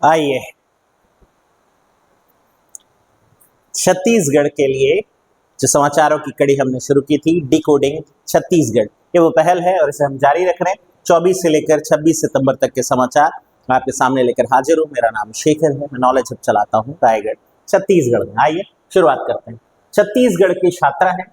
आइए, छत्तीसगढ़ के लिए जो समाचारों की कड़ी हमने शुरू की थी, डिकोडिंग छत्तीसगढ़, ये वो पहल है और इसे हम जारी रख रहे हैं। 24 से लेकर 26 सितंबर तक के समाचार मैं आपके सामने लेकर हाजिर हूँ। मेरा नाम शेखर है, मैं नॉलेज हब चलाता हूँ रायगढ़ छत्तीसगढ़ में। आइए शुरुआत करते हैं। छत्तीसगढ़ की छात्रा है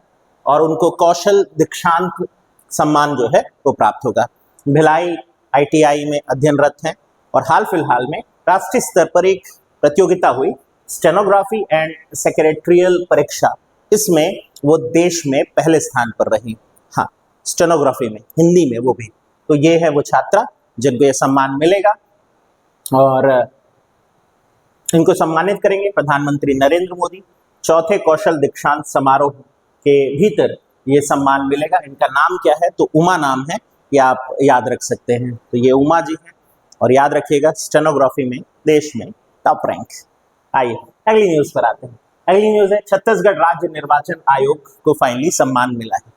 और उनको कौशल दीक्षांत सम्मान जो है वो प्राप्त होगा। भिलाई ITI में अध्ययनरत हैं और हाल फिलहाल में राष्ट्रीय स्तर पर एक प्रतियोगिता हुई, स्टेनोग्राफी एंड सेक्रेटरियल परीक्षा, इसमें वो देश में पहले स्थान पर रही। हाँ, स्टेनोग्राफी में, हिंदी में वो भी। तो ये है वो छात्रा जिनको ये सम्मान मिलेगा और इनको सम्मानित करेंगे प्रधानमंत्री नरेंद्र मोदी। चौथे कौशल दीक्षांत समारोह के भीतर ये सम्मान मिलेगा। इनका नाम क्या है? तो उमा नाम है, ये आप याद रख सकते हैं। तो ये उमा जी हैं और याद रखिएगा स्टेनोग्राफी में देश में टॉप रैंक। आइए अगली न्यूज पर आते हैं। अगली न्यूज है, छत्तीसगढ़ राज्य निर्वाचन आयोग को फाइनली सम्मान मिला है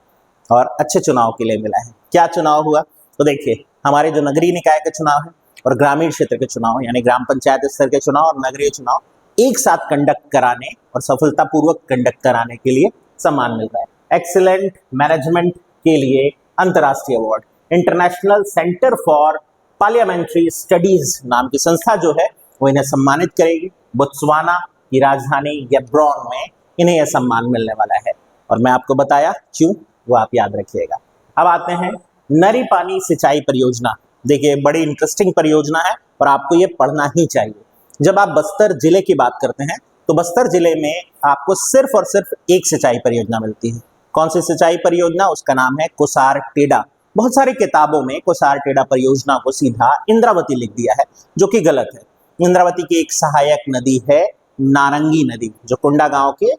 और अच्छे चुनाव के लिए मिला है। क्या चुनाव हुआ? तो देखिए, हमारे जो नगरीय निकाय के चुनाव है और ग्रामीण क्षेत्र के चुनाव यानी ग्राम पंचायत स्तर के चुनाव और नगरीय चुनाव एक साथ कंडक्ट कराने और सफलतापूर्वक कंडक्ट कराने के लिए सम्मान मिल रहा है। एक्सीलेंट मैनेजमेंट के लिए अंतर्राष्ट्रीय award, international centre for parliamentary studies नाम की संस्था जो है वो इन्हें सम्मानित करेगी। बोत्सवाना की राजधानी गैब्रोन में इन्हें यह सम्मान मिलने वाला है और मैं आपको बताया क्यों, वो आप याद रखिएगा। अब आते हैं नरी पानी सिंचाई परियोजना। देखिए, बड़ी इंटरेस्टिंग परियोजना है और आपको ये पढ़ना ही चाहिए। जब आप बस्तर जिले की बात करते हैं तो बस्तर जिले में आपको सिर्फ और सिर्फ एक सिंचाई परियोजना मिलती है। कौन सी सिंचाई परियोजना? उसका नाम है कोसार टेड़ा। बहुत सारी किताबों में कोसार टेड़ा परियोजना को सीधा इंद्रावती लिख दिया है, जो कि गलत है। इंद्रावती की एक सहायक नदी है नारंगी नदी, जो कुंडा गांव के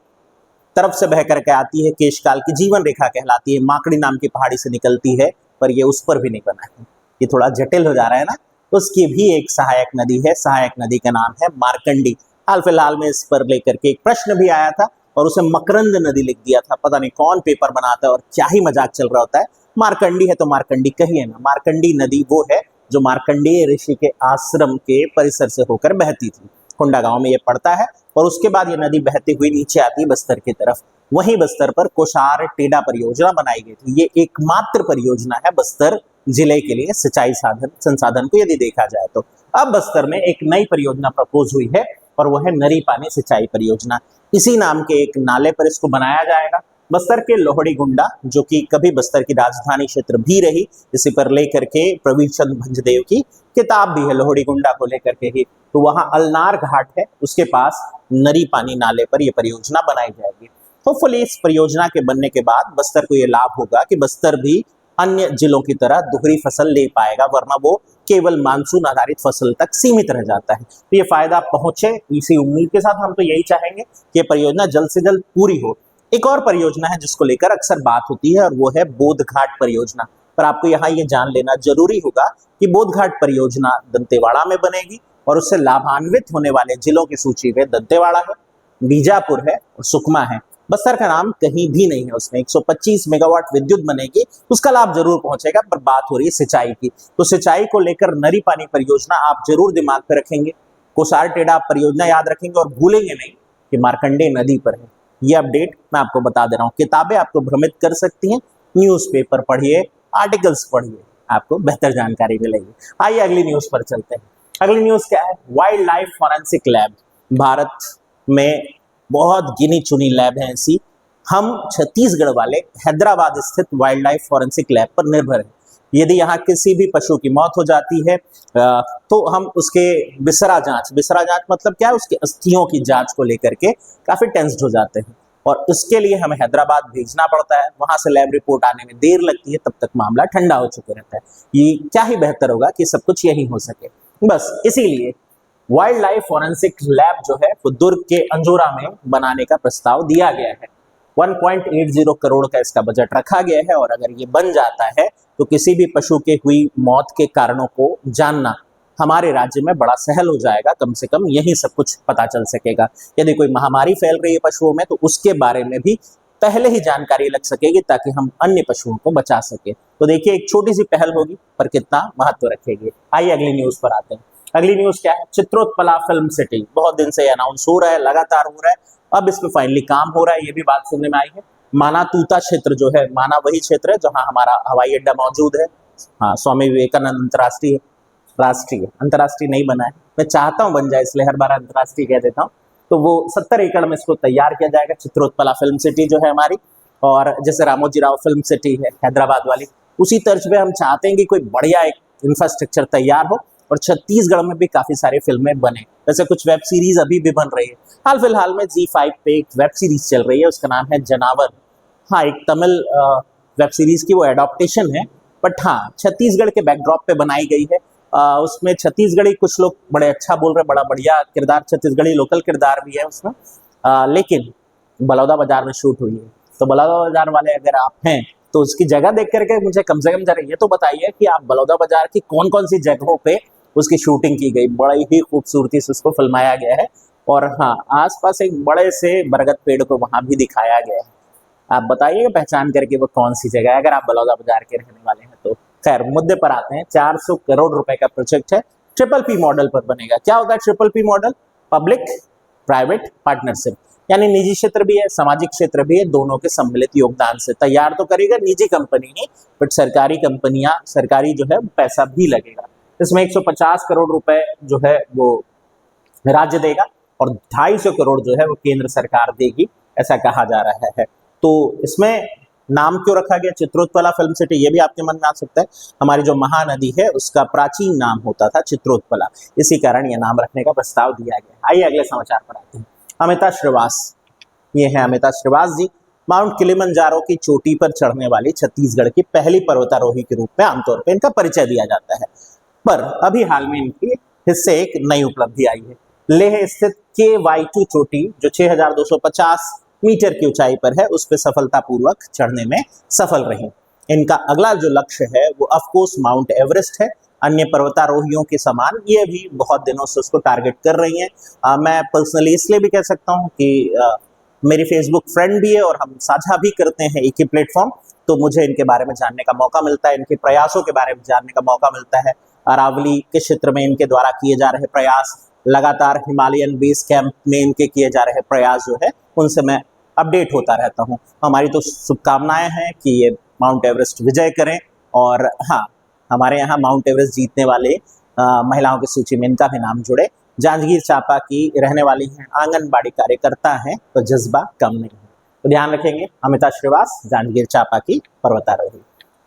तरफ से बह करके आती है, केशकाल की जीवन रेखा कहलाती है, माकड़ी नाम की पहाड़ी से निकलती है, पर ये उस पर भी नहीं बना है। ये थोड़ा जटिल हो जा रहा है ना। उसकी भी एक सहायक नदी है, सहायक नदी का नाम है मार्कंडी। हाल फिलहाल में इस पर लेकर के एक प्रश्न भी आया था और उसे मकरंद नदी लिख दिया था। पता नहीं कौन पेपर बनाता है और क्या ही मजाक चल रहा होता है। मार्कंडी है तो मार्कंडी कहिए ना। मार्कंडी नदी वो है जो मार्कंडेय ऋषि के आश्रम के परिसर से होकर बहती थी। कुंडा गांव में ये पड़ता है और उसके बाद ये नदी बहती हुई नीचे आती है बस्तर की तरफ। वहीं बस्तर पर कोसार टेड़ा परियोजना बनाई गई थी। ये एकमात्र परियोजना है बस्तर जिले के लिए सिंचाई संसाधन को यदि देखा जाए तो। अब बस्तर में एक नई परियोजना प्रपोज हुई है और वह है नरी पानी सिंचाई परियोजना। इसी नाम के एक नाले पर इसको बनाया जाएगा। बस्तर के लोहड़ी गुंडा, जो कि कभी बस्तर की राजधानी क्षेत्र भी रही, इसी पर लेकर के प्रवीर चंद्र भंजदेव की किताब भी है लोहड़ी गुंडा को लेकर के ही। तो वहां अल्नार घाट है, उसके पास नरी पानी नाले पर यह परियोजना बनाई जाएगी। होपफुली इस परियोजना के बनने के बाद बस्तर को यह लाभ होगा कि बस्तर भी अन्य जिलों की तरह दोहरी फसल ले पाएगा, वरना वो केवल मानसून आधारित फसल तक सीमित रह जाता है। तो ये फायदा पहुंचे, इसी उम्मीद के साथ हम तो यही चाहेंगे कि ये परियोजना जल्द से जल्द पूरी हो। एक और परियोजना है जिसको लेकर अक्सर बात होती है और वो है बोधघाट परियोजना। पर आपको यहाँ ये जान लेना जरूरी होगा कि बोधघाट परियोजना दंतेवाड़ा में बनेगी और उससे लाभान्वित होने वाले जिलों की सूची में दंतेवाड़ा है, बीजापुर है और सुकमा है। बस्तर का नाम कहीं भी नहीं है उसमें। 125 मेगावाट विद्युत बनेगी, उसका लाभ जरूर पहुंचेगा, पर बात हो रही है सिंचाई की। तो सिंचाई को लेकर नरी पानी परियोजना आप जरूर दिमाग पे रखेंगे। कोसार टेड़ा परियोजना याद रखेंगे और भूलेंगे नहीं कि मार्कंडेय नदी पर है। ये अपडेट मैं आपको बता दे रहा हूँ। किताबें आपको भ्रमित कर सकती हैं, न्यूज़पेपर पढ़िए, आर्टिकल्स पढ़िए, आपको बेहतर जानकारी मिलेगी। आइए अगली न्यूज पर चलते हैं। अगली न्यूज क्या है? Wild life forensic lab. Bharat में बहुत गिनी चुनी लैब है ऐसी। हम छत्तीसगढ़ वाले हैदराबाद स्थित वाइल्ड लाइफ फॉरेंसिक लैब पर निर्भर हैं। यदि यहाँ किसी भी पशु की मौत हो जाती है तो हम उसके विसरा जांच मतलब क्या है, उसके अस्थियों की जांच को लेकर के काफी टेंस्ड हो जाते हैं और उसके लिए हमें हैदराबाद भेजना पड़ता है। वहां से लैब रिपोर्ट आने में देर लगती है, तब तक मामला ठंडा हो चुका रहता है। ये क्या ही बेहतर होगा कि सब कुछ यही हो सके। बस इसीलिए वाइल्ड लाइफ फॉरेंसिक लैब जो है वो दुर्ग के अंजोरा में बनाने का प्रस्ताव दिया गया है। 1.80 करोड़ का इसका बजट रखा गया है और अगर ये बन जाता है तो किसी भी पशु के हुई मौत के कारणों को जानना हमारे राज्य में बड़ा सहल हो जाएगा। कम से कम यही सब कुछ पता चल सकेगा। यदि कोई महामारी फैल रही है पशुओं में तो उसके बारे में भी पहले ही जानकारी लग सकेगी, ताकि हम अन्य पशुओं को बचा सके। तो देखिए, एक छोटी सी पहल होगी पर कितना महत्व रखेगी। आइए अगली न्यूज पर आते हैं। अगली न्यूज क्या है, चित्रोत्पला फिल्म सिटी, बहुत दिन से अनाउंस हो रहा है, लगातार हो रहा है, अब इस पे फाइनली काम हो रहा है, ये भी बात सुनने में आई है। माना तूता क्षेत्र जो है, माना वही क्षेत्र है जहां हमारा हवाई अड्डा मौजूद है। हाँ, स्वामी विवेकानंद अंतर्राष्ट्रीय, राष्ट्रीय अंतर्राष्ट्रीय नहीं बना है, मैं चाहता हूँ बन जाए, इसलिए हर बार अंतर्राष्ट्रीय कह देता हूँ। तो वो 70 एकड़ में इसको तैयार किया जाएगा, चित्रोत्पला फिल्म सिटी जो है हमारी। और जैसे रामोजी राव फिल्म सिटी है हैदराबाद वाली, उसी तर्ज पे हम चाहते हैं कि कोई बढ़िया एक इंफ्रास्ट्रक्चर तैयार हो और छत्तीसगढ़ में भी काफी सारी फिल्में बने। वैसे कुछ वेब सीरीज अभी भी बन रही है, हाल फिलहाल में Z5 पे एक वेब सीरीज चल रही है, उसका नाम है जनावर। हाँ, एक तमिल वेब सीरीज की वो एडॉप्टेशन है, बट हाँ छत्तीसगढ़ के बैकड्रॉप पे बनाई गई है। उसमें छत्तीसगढ़ी कुछ लोग बड़े अच्छा बोल रहे हैं, बड़ा बढ़िया किरदार छत्तीसगढ़ी लोकल किरदार भी है उसमें। लेकिन बलौदा बाजार में शूट हुई है, तो बलौदा बाजार वाले अगर आप हैं तो उसकी जगह देख करके मुझे कम से कम जरा ये तो बताइए कि आप बलौदा बाजार की कौन कौन सी जगहों पे उसकी शूटिंग की गई। बड़ी ही खूबसूरती से उसको फिल्माया गया है, और हाँ आसपास एक बड़े से बरगद पेड़ को वहां भी दिखाया गया है। आप बताइए पहचान करके वो कौन सी जगह है, अगर आप बलौदा बाजार के रहने वाले हैं तो। खैर मुद्दे पर आते हैं, 400 करोड़ रुपए का प्रोजेक्ट है, PPP मॉडल पर बनेगा। क्या होता है PPP model? Public private partnership, यानी निजी क्षेत्र भी है, सामाजिक क्षेत्र भी है, दोनों के सम्मिलित योगदान से तैयार तो करेगा निजी कंपनी नहीं, बट सरकारी कंपनियां, सरकारी जो है पैसा भी लगेगा। इसमें 150 करोड़ रुपए जो है वो राज्य देगा और 250 करोड़ जो है वो केंद्र सरकार देगी, ऐसा कहा जा रहा है। तो इसमें नाम क्यों रखा गया चित्रोत्पला फिल्म सिटी, ये भी आपके मन में आ सकता है। हमारी जो महानदी है उसका प्राचीन नाम होता था चित्रोत्पला, इसी कारण यह नाम रखने का प्रस्ताव दिया गया। आइए अगले समाचार पर आते हैं। अमिता श्रीवास, ये है अमिता श्रीवास जी, माउंट किलिमंजारो की चोटी पर चढ़ने वाली छत्तीसगढ़ की पहली पर्वतारोही के रूप में आमतौर पर इनका परिचय दिया जाता है, पर अभी हाल में इनके हिस्से एक नई उपलब्धि आई है। लेह स्थित KY2 चोटी जो 6250 मीटर की ऊंचाई पर है, उस पर सफलतापूर्वक चढ़ने में सफल रही। इनका अगला जो लक्ष्य है वो ऑफकोर्स माउंट एवरेस्ट है। अन्य पर्वतारोहियों के समान ये भी बहुत दिनों से उसको टारगेट कर रही हैं। मैं पर्सनली इसलिए भी कह सकता हूँ कि मेरी फेसबुक फ्रेंड भी है और हम साझा भी करते हैं एक ही प्लेटफॉर्म, तो मुझे इनके बारे में जानने का मौका मिलता है, इनके प्रयासों के बारे में जानने का मौका मिलता है। अरावली के क्षेत्र में इनके द्वारा किए जा रहे प्रयास, लगातार हिमालयन बेस कैंप में इनके किए जा रहे प्रयास जो है उनसे मैं अपडेट होता रहता हूँ। हमारी तो शुभकामनाएं हैं कि ये माउंट एवरेस्ट विजय करें, और हाँ हमारे यहाँ माउंट एवरेस्ट जीतने वाले महिलाओं की सूची में इनका भी नाम जुड़े। जांजगीर चांपा की रहने वाली हैं, आंगनबाड़ी कार्यकर्ता हैं, तो जज्बा कम नहीं है, तो ध्यान रखेंगे। अमिता श्रीवास जांजगीर चांपा की पर्वतारोही।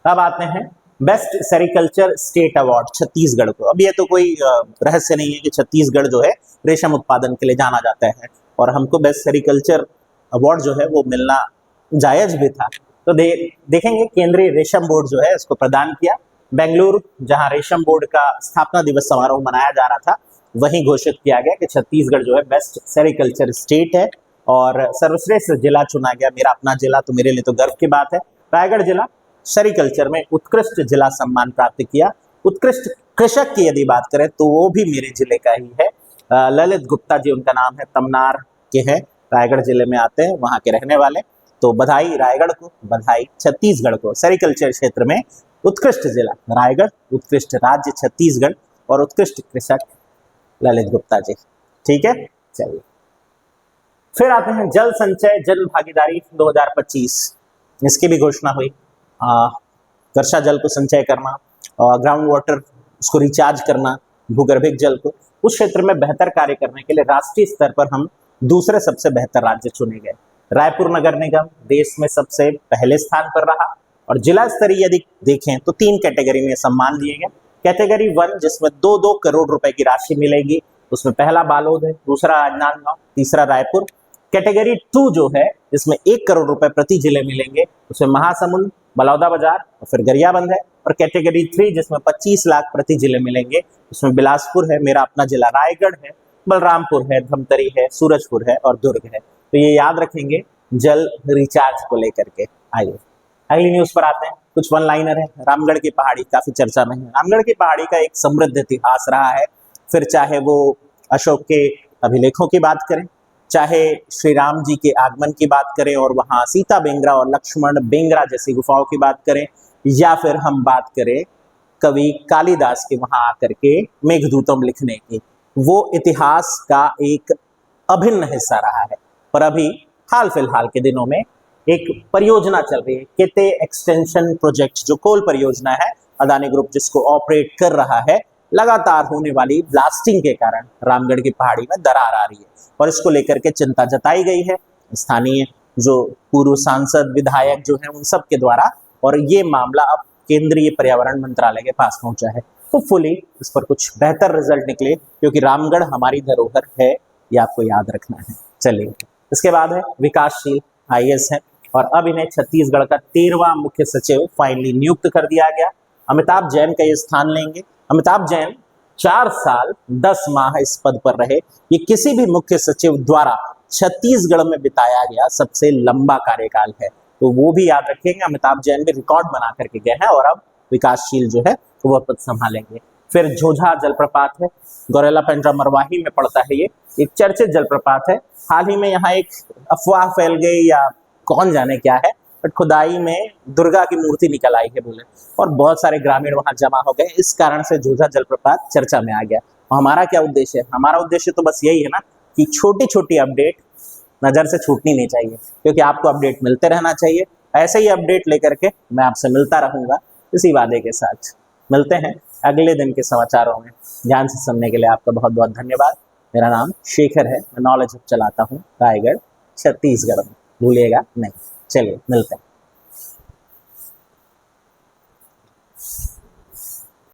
अब आते हैं best sericulture state award Chhattisgarh को। अब ये तो कोई रहस्य नहीं है कि छत्तीसगढ़ जो है रेशम उत्पादन के लिए जाना जाता है, और हमको बेस्ट सेरिकल्चर अवार्ड जो है वो मिलना जायज भी था। तो देखेंगे केंद्रीय रेशम बोर्ड जो है इसको प्रदान किया। बेंगलुरु, जहां रेशम बोर्ड का स्थापना दिवस समारोह मनाया जा रहा था, वहीं घोषित किया गया कि छत्तीसगढ़ जो है बेस्ट सेरिकल्चर स्टेट है और सर्वश्रेष्ठ जिला चुना गया। मेरा अपना जिला, तो मेरे लिए तो गर्व की बात है। रायगढ़ जिला सेरिकल्चर में उत्कृष्ट जिला सम्मान प्राप्त किया। उत्कृष्ट कृषक की यदि बात करें तो वो भी मेरे जिले का ही है, ललित गुप्ता जी उनका नाम है, तमनार के हैं, रायगढ़ जिले में आते हैं, वहाँ के रहने वाले। तो बधाई रायगढ़ को, बधाई छत्तीसगढ़ को। सेरिकल्चर क्षेत्र में उत्कृष्ट जिला रायगढ़, उत्कृष्ट राज्य छत्तीसगढ़ और उत्कृष्ट कृषक ललित गुप्ता जी। ठीक है, चलिए फिर आते हैं जल संचय जन भागीदारी 2025। इसकी भी घोषणा हुई। वर्षा जल को संचय करना, ग्राउंड वाटर उसको रिचार्ज करना, भूगर्भिक जल को, उस क्षेत्र में बेहतर कार्य करने के लिए राष्ट्रीय स्तर पर हम दूसरे सबसे बेहतर राज्य चुने गए। रायपुर नगर निगम देश में सबसे पहले स्थान पर रहा, और जिला स्तरीय यदि देखें तो 3 कैटेगरी में सम्मान दिए गए। कैटेगरी 1 जिसमें 2-2 करोड़ रुपए की राशि मिलेगी, उसमें पहला बालोद है, दूसरा राजनांदगांव, तीसरा रायपुर। कैटेगरी 2 जो है जिसमें 1 करोड़ रुपए प्रति जिले मिलेंगे, उसमें महासमुंद, बलौदा बाजार और फिर गरियाबंद है। और कैटेगरी 3 जिसमें 25 लाख प्रति जिले मिलेंगे, उसमें बिलासपुर है, मेरा अपना जिला रायगढ़ है, बलरामपुर है, धमतरी है, सूरजपुर है और दुर्ग है। तो ये याद रखेंगे जल रिचार्ज को लेकर के। आइए अगली न्यूज पर आते हैं। कुछ वन लाइनर है। रामगढ़ की पहाड़ी काफी चर्चा में है। रामगढ़ की पहाड़ी का एक समृद्ध इतिहास रहा है, फिर चाहे वो अशोक के अभिलेखों की बात करें, चाहे श्री राम जी के आगमन की बात करें और वहां सीता बेंगरा और लक्ष्मण बेंगरा जैसी गुफाओं की बात करें, या फिर हम बात करें कवि कालिदास के वहां आकर के मेघदूतम लिखने की, वो इतिहास का एक अभिन्न हिस्सा रहा है। पर अभी हाल फिलहाल के दिनों में एक परियोजना चल रही है, केते एक्सटेंशन प्रोजेक्ट, जो कोल परियोजना है, अदानी ग्रुप जिसको ऑपरेट कर रहा है। लगातार होने वाली ब्लास्टिंग के कारण रामगढ़ की पहाड़ी में दरार आ रही है और इसको लेकर के चिंता जताई गई है स्थानीय जो पूर्व सांसद विधायक जो हैं उन सब के द्वारा, और ये मामला अब केंद्रीय पर्यावरण मंत्रालय के पास पहुंचा है। होपफुली इस पर कुछ बेहतर रिजल्ट निकले, क्योंकि रामगढ़ हमारी धरोहर है, ये आपको याद रखना है। चलिए, इसके बाद है विकासशील IAS है, और अब इन्हें छत्तीसगढ़ का 13वां मुख्य सचिव फाइनली नियुक्त कर दिया गया। अमिताभ जैन का ये स्थान लेंगे। अमिताभ जैन 4 साल 10 माह इस पद पर रहे। ये किसी भी मुख्य सचिव द्वारा छत्तीसगढ़ में बिताया गया सबसे लंबा कार्यकाल है, तो वो भी याद रखेंगे। अमिताभ जैन भी रिकॉर्ड बना करके गए हैं और अब विकासशील जो है वह पद संभालेंगे। फिर झोझा जलप्रपात है, गौरेला पेंड्रा मरवाही में पड़ता है। ये एक चर्चित जलप्रपात है। हाल ही में यहाँ एक अफवाह फैल गई या कौन जाने क्या है, बट खुदाई में दुर्गा की मूर्ति निकल आई है बोले, और बहुत सारे ग्रामीण वहां जमा हो गए। इस कारण से झोझा जलप्रपात चर्चा में आ गया। और हमारा क्या उद्देश्य है? हमारा उद्देश्य तो बस यही है ना कि छोटी छोटी अपडेट नज़र से छूटनी नहीं चाहिए, क्योंकि आपको अपडेट मिलते रहना चाहिए। ऐसे ही अपडेट लेकर के मैं आपसे मिलता रहूंगा, इसी वादे के साथ। मिलते हैं अगले दिन के समाचारों में। ध्यान से सुनने के लिए आपका बहुत बहुत धन्यवाद। मेरा नाम शेखर है, मैं नॉलेज हब चलाता हूँ रायगढ़ छत्तीसगढ़ में, भूलिएगा नहीं। चलिए, मिलते हैं।